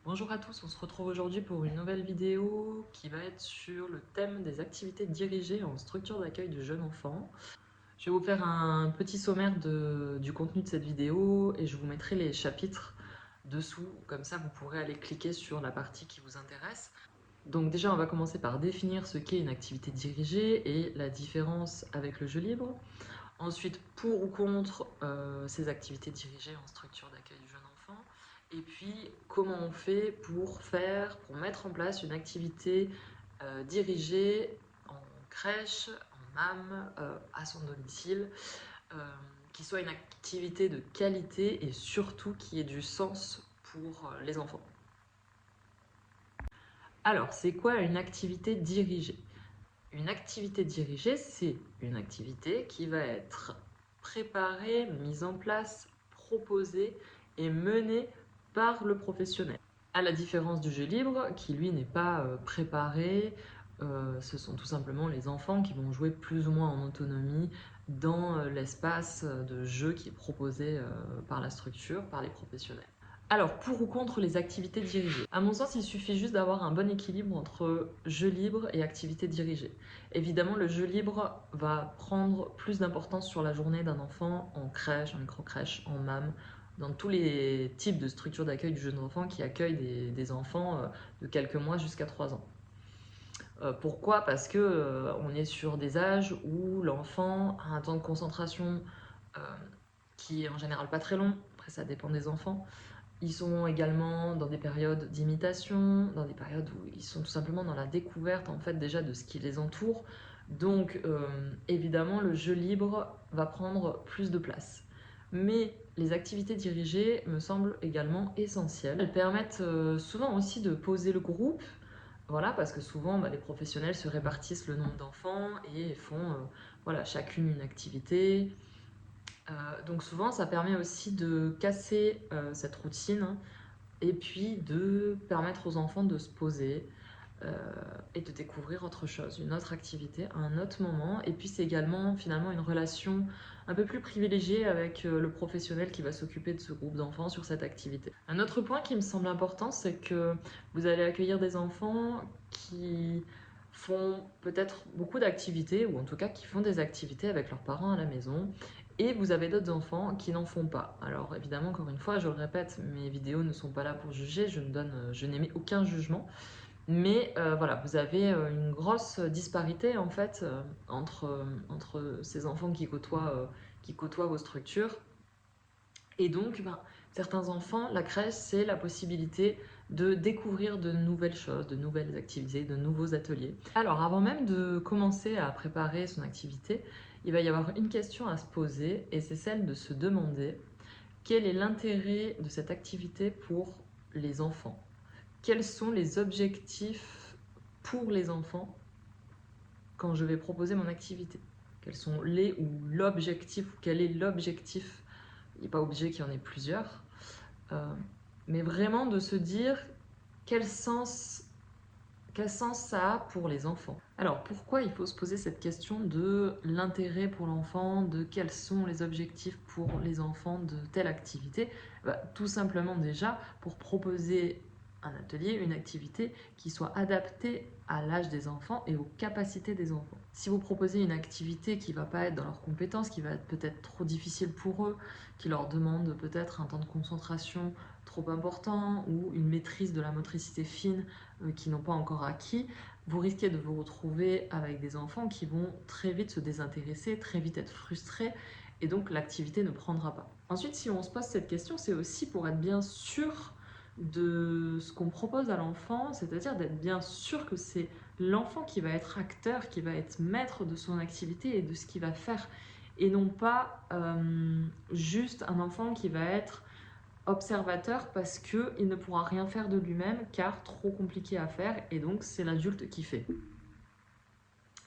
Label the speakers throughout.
Speaker 1: Bonjour à tous, on se retrouve aujourd'hui pour une nouvelle vidéo qui va être sur le thème des activités dirigées en structure d'accueil du jeune enfant. Je vais vous faire un petit sommaire du contenu de cette vidéo et je vous mettrai les chapitres dessous, comme ça vous pourrez aller cliquer sur la partie qui vous intéresse. Donc déjà on va commencer par définir ce qu'est une activité dirigée et la différence avec le jeu libre. Ensuite, pour ou contre ces activités dirigées en structure d'accueil du jeune enfant. Et puis, comment on fait pour mettre en place une activité dirigée en crèche, en MAM, à son domicile, qui soit une activité de qualité et surtout qui ait du sens pour les enfants. Alors, c'est quoi une activité dirigée? Une activité dirigée, c'est une activité qui va être préparée, mise en place, proposée et menée par le professionnel. À la différence du jeu libre, qui lui n'est pas préparé, ce sont tout simplement les enfants qui vont jouer plus ou moins en autonomie dans l'espace de jeu qui est proposé par la structure, par les professionnels. Alors, pour ou contre les activités dirigées? À mon sens, il suffit juste d'avoir un bon équilibre entre jeu libre et activité dirigée. Évidemment, le jeu libre va prendre plus d'importance sur la journée d'un enfant en crèche, en micro-crèche, en MAM, dans tous les types de structures d'accueil du jeune enfant qui accueillent des enfants de quelques mois jusqu'à 3 ans. Pourquoi? Parce que on est sur des âges où l'enfant a un temps de concentration euh, qui est en général pas très long, après ça dépend des enfants. Ils sont également dans des périodes d'imitation, dans des périodes où ils sont tout simplement dans la découverte en fait déjà de ce qui les entoure. Donc évidemment le jeu libre va prendre plus de place. Mais les activités dirigées me semblent également essentielles. Elles permettent souvent aussi de poser le groupe, voilà, parce que souvent les professionnels se répartissent le nombre d'enfants et font voilà, chacune une activité. Donc souvent, ça permet aussi de casser cette routine et puis de permettre aux enfants de se poser euh, et de découvrir autre chose, une autre activité à un autre moment. Et puis c'est également finalement une relation un peu plus privilégiée avec le professionnel qui va s'occuper de ce groupe d'enfants sur cette activité. Un autre point qui me semble important, c'est que vous allez accueillir des enfants qui font peut-être beaucoup d'activités, ou en tout cas qui font des activités avec leurs parents à la maison, et vous avez d'autres enfants qui n'en font pas. Alors évidemment, encore une fois, je le répète, mes vidéos ne sont pas là pour juger, je n'émets aucun jugement, mais voilà, vous avez une grosse disparité en fait entre ces enfants qui côtoient vos structures. Et donc, certains enfants, la crèche, c'est la possibilité de découvrir de nouvelles choses, de nouvelles activités, de nouveaux ateliers. Alors, avant même de commencer à préparer son activité, il va y avoir une question à se poser, et c'est celle de se demander quel est l'intérêt de cette activité pour les enfants? Quels sont les objectifs pour les enfants quand je vais proposer mon activité? Quels sont les ou l'objectif, ou quel est l'objectif? Il n'est pas obligé qu'il y en ait plusieurs, euh, mais vraiment de se dire quel sens, quel sens ça a pour les enfants. Alors pourquoi il faut se poser cette question de l'intérêt pour l'enfant, de quels sont les objectifs pour les enfants de telle activité? Tout simplement déjà pour proposer un atelier, une activité qui soit adaptée à l'âge des enfants et aux capacités des enfants. Si vous proposez une activité qui ne va pas être dans leurs compétences, qui va être peut-être trop difficile pour eux, qui leur demande peut-être un temps de concentration trop important ou une maîtrise de la motricité fine qui n'ont pas encore acquis, vous risquez de vous retrouver avec des enfants qui vont très vite se désintéresser, très vite être frustrés, et donc l'activité ne prendra pas. Ensuite, si on se pose cette question, c'est aussi pour être bien sûr de ce qu'on propose à l'enfant, c'est-à-dire d'être bien sûr que c'est l'enfant qui va être acteur, qui va être maître de son activité et de ce qu'il va faire, et non pas juste un enfant qui va être observateur parce qu'il ne pourra rien faire de lui-même car trop compliqué à faire et donc c'est l'adulte qui fait.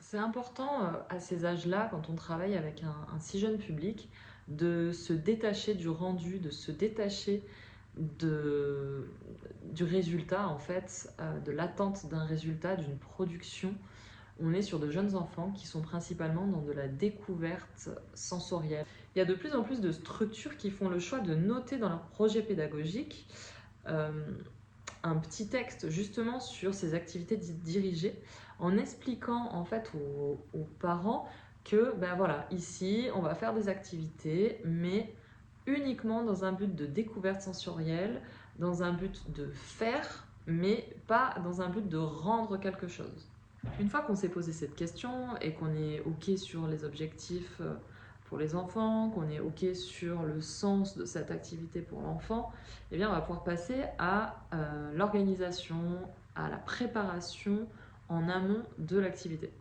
Speaker 1: C'est important à ces âges-là, quand on travaille avec un si jeune public, de se détacher du rendu, de se détacher de, du résultat en fait, de l'attente d'un résultat, d'une production. On est sur de jeunes enfants qui sont principalement dans de la découverte sensorielle. Il y a de plus en plus de structures qui font le choix de noter dans leur projet pédagogique euh, un petit texte justement sur ces activités dirigées en expliquant en fait aux parents que ben voilà, ici on va faire des activités mais uniquement dans un but de découverte sensorielle, dans un but de faire mais pas dans un but de rendre quelque chose. Une fois qu'on s'est posé cette question et qu'on est OK sur les objectifs pour les enfants, qu'on est OK sur le sens de cette activité pour l'enfant, eh bien on va pouvoir passer à l'organisation, à la préparation en amont de l'activité.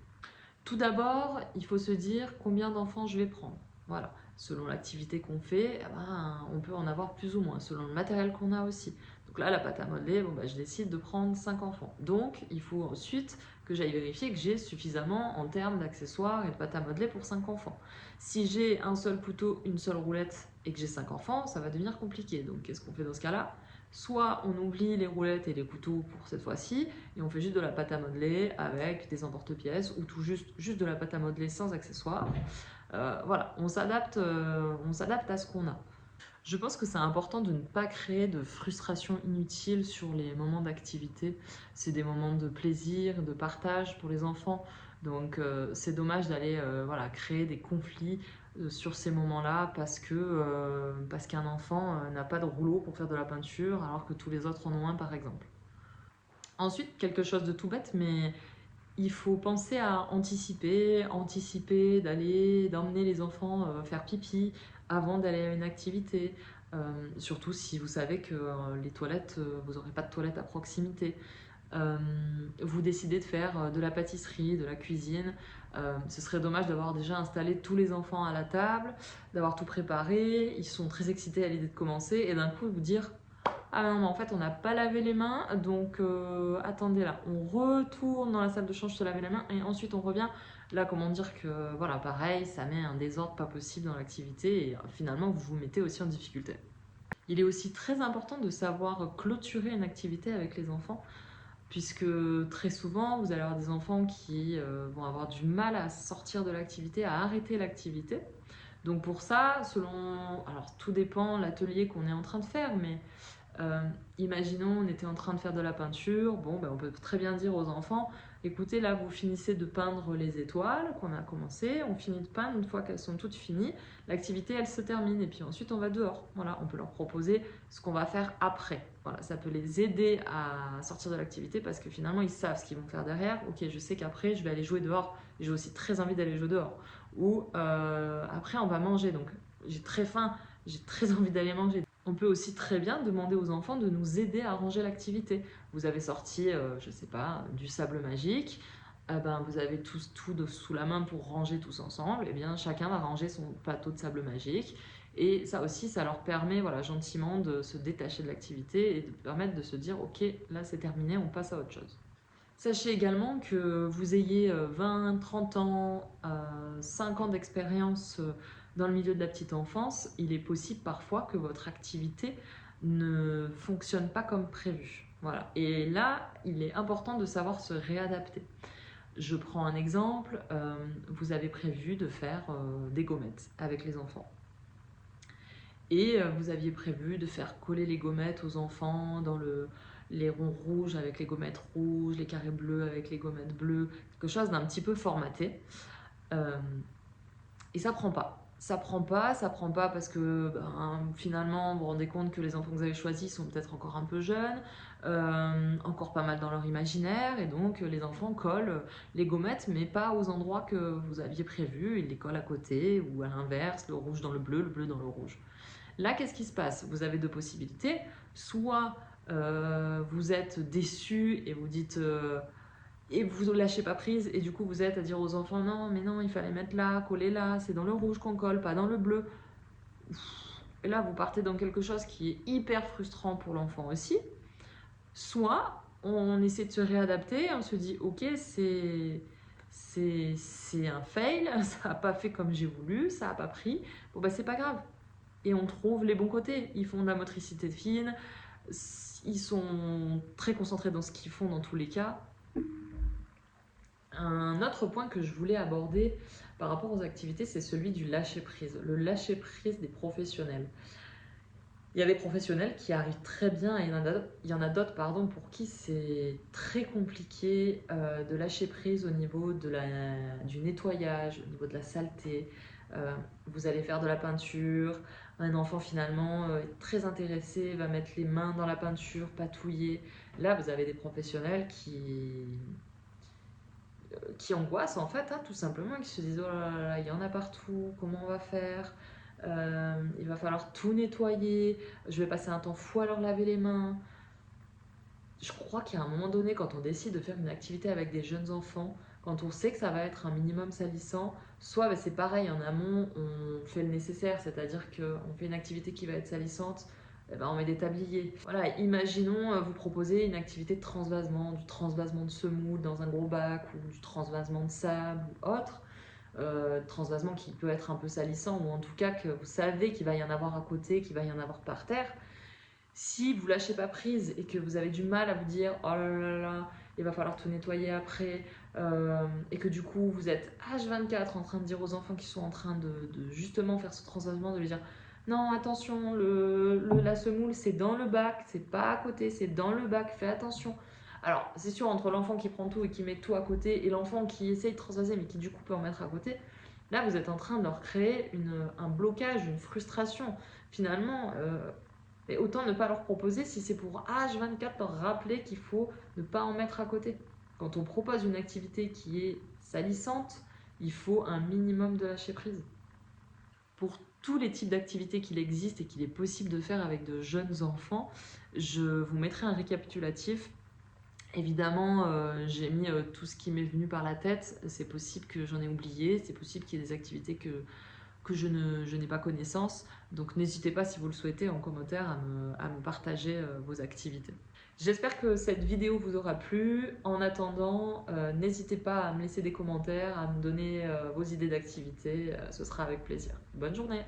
Speaker 1: Tout d'abord, il faut se dire combien d'enfants je vais prendre. Voilà. Selon l'activité qu'on fait, eh ben, on peut en avoir plus ou moins, selon le matériel qu'on a aussi. Donc là, la pâte à modeler, bon, bah, je décide de prendre 5 enfants. Donc, il faut ensuite que j'aille vérifier que j'ai suffisamment en termes d'accessoires et de pâte à modeler pour 5 enfants. Si j'ai un seul couteau, une seule roulette et que j'ai 5 enfants, ça va devenir compliqué. Donc, qu'est-ce qu'on fait dans ce cas-là? Soit on oublie les roulettes et les couteaux pour cette fois-ci, et on fait juste de la pâte à modeler avec des emporte-pièces, ou tout juste de la pâte à modeler sans accessoires. Voilà, on s'adapte à ce qu'on a. Je pense que c'est important de ne pas créer de frustration inutile sur les moments d'activité. C'est des moments de plaisir, de partage pour les enfants. Donc c'est dommage d'aller voilà, créer des conflits sur ces moments-là parce qu'un enfant n'a pas de rouleau pour faire de la peinture alors que tous les autres en ont un par exemple. Ensuite, quelque chose de tout bête, mais il faut penser à anticiper d'emmener les enfants faire pipi avant d'aller à une activité. Surtout si vous savez que les toilettes, vous n'aurez pas de toilettes à proximité. Vous décidez de faire de la pâtisserie, de la cuisine. Ce serait dommage d'avoir déjà installé tous les enfants à la table, d'avoir tout préparé. Ils sont très excités à l'idée de commencer et d'un coup vous dire ah non, mais en fait, on n'a pas lavé les mains, donc attendez là, on retourne dans la salle de change se laver les mains et ensuite on revient. Là, comment dire que, voilà, pareil, ça met un désordre pas possible dans l'activité et finalement, vous vous mettez aussi en difficulté. Il est aussi très important de savoir clôturer une activité avec les enfants, puisque très souvent, vous allez avoir des enfants qui vont avoir du mal à sortir de l'activité, à arrêter l'activité. Donc pour ça, alors tout dépend l'atelier qu'on est en train de faire, mais imaginons on était en train de faire de la peinture, bon ben on peut très bien dire aux enfants, écoutez là vous finissez de peindre les étoiles qu'on a commencé, on finit de peindre, une fois qu'elles sont toutes finies, l'activité elle se termine et puis ensuite on va dehors. Voilà, on peut leur proposer ce qu'on va faire après. Voilà, ça peut les aider à sortir de l'activité parce que finalement ils savent ce qu'ils vont faire derrière. Ok, je sais qu'après je vais aller jouer dehors et j'ai aussi très envie d'aller jouer dehors. Ou après on va manger, donc j'ai très faim, j'ai très envie d'aller manger. On peut aussi très bien demander aux enfants de nous aider à ranger l'activité. Vous avez sorti, je sais pas, du sable magique, ben, vous avez tous tout sous la main pour ranger tous ensemble, et bien chacun va ranger son plateau de sable magique. Et ça aussi, ça leur permet voilà, gentiment de se détacher de l'activité et de permettre de se dire ok, là c'est terminé, on passe à autre chose. Sachez également que vous ayez 20, 30 ans, 5 ans d'expérience dans le milieu de la petite enfance, il est possible parfois que votre activité ne fonctionne pas comme prévu. Voilà. Et là, il est important de savoir se réadapter. Je prends un exemple, vous avez prévu de faire des gommettes avec les enfants. Et vous aviez prévu de faire coller les gommettes aux enfants dans les ronds rouges avec les gommettes rouges, les carrés bleus avec les gommettes bleues, quelque chose d'un petit peu formaté. Et ça prend pas. Ça prend pas parce que finalement vous vous rendez compte que les enfants que vous avez choisis sont peut-être encore un peu jeunes, encore pas mal dans leur imaginaire, et donc les enfants collent les gommettes mais pas aux endroits que vous aviez prévus, ils les collent à côté ou à l'inverse, le rouge dans le bleu dans le rouge. Là, qu'est-ce qui se passe? Vous avez deux possibilités. Soit vous êtes déçu et vous dites et vous ne lâchez pas prise et du coup vous êtes à dire aux enfants non mais non il fallait mettre là, coller là, c'est dans le rouge qu'on colle, pas dans le bleu. Et là vous partez dans quelque chose qui est hyper frustrant pour l'enfant aussi. Soit on essaie de se réadapter, on se dit ok c'est un fail, ça n'a pas fait comme j'ai voulu, ça n'a pas pris, bon bah c'est pas grave. Et on trouve les bons côtés. Ils font de la motricité fine, ils sont très concentrés dans ce qu'ils font dans tous les cas. Un autre point que je voulais aborder par rapport aux activités, c'est celui du lâcher-prise, le lâcher-prise des professionnels. Il y a des professionnels qui arrivent très bien et il y en a d'autres pardon, pour qui c'est très compliqué de lâcher prise au niveau du nettoyage, au niveau de la saleté. Vous allez faire de la peinture, un enfant finalement est très intéressé, va mettre les mains dans la peinture, patouiller. Là, vous avez des professionnels qui angoissent en fait, hein, tout simplement, qui se disent oh là là, il y en a partout, comment on va faire? Il va falloir tout nettoyer, je vais passer un temps fou à leur laver les mains. Je crois qu'il y a un moment donné, quand on décide de faire une activité avec des jeunes enfants, quand on sait que ça va être un minimum salissant, soit c'est pareil, en amont, on fait le nécessaire, c'est-à-dire qu'on fait une activité qui va être salissante, eh ben on met des tabliers. Voilà, imaginons vous proposer une activité de transvasement, du transvasement de semoule dans un gros bac ou du transvasement de sable ou autre. Transvasement qui peut être un peu salissant ou en tout cas que vous savez qu'il va y en avoir à côté, qu'il va y en avoir par terre. Si vous lâchez pas prise et que vous avez du mal à vous dire oh là là là, il va falloir tout nettoyer après, et que du coup vous êtes H24 en train de dire aux enfants qui sont en train de justement faire ce transvasement, de lui dire non attention, la semoule c'est dans le bac, c'est pas à côté, c'est dans le bac, fais attention. Alors c'est sûr, entre l'enfant qui prend tout et qui met tout à côté et l'enfant qui essaye de transvaser mais qui du coup peut en mettre à côté, là vous êtes en train de leur créer un blocage, une frustration. Finalement, et autant ne pas leur proposer si c'est pour H24 leur rappeler qu'il faut ne pas en mettre à côté. Quand on propose une activité qui est salissante, il faut un minimum de lâcher prise. Pour tous les types d'activités qu'il existe et qu'il est possible de faire avec de jeunes enfants, je vous mettrai un récapitulatif. Évidemment, j'ai mis tout ce qui m'est venu par la tête. C'est possible que j'en ai oublié, c'est possible qu'il y ait des activités que je n'ai pas connaissance. Donc n'hésitez pas, si vous le souhaitez, en commentaire à me partager vos activités. J'espère que cette vidéo vous aura plu. En attendant, n'hésitez pas à me laisser des commentaires, à me donner vos idées d'activités. Ce sera avec plaisir. Bonne journée!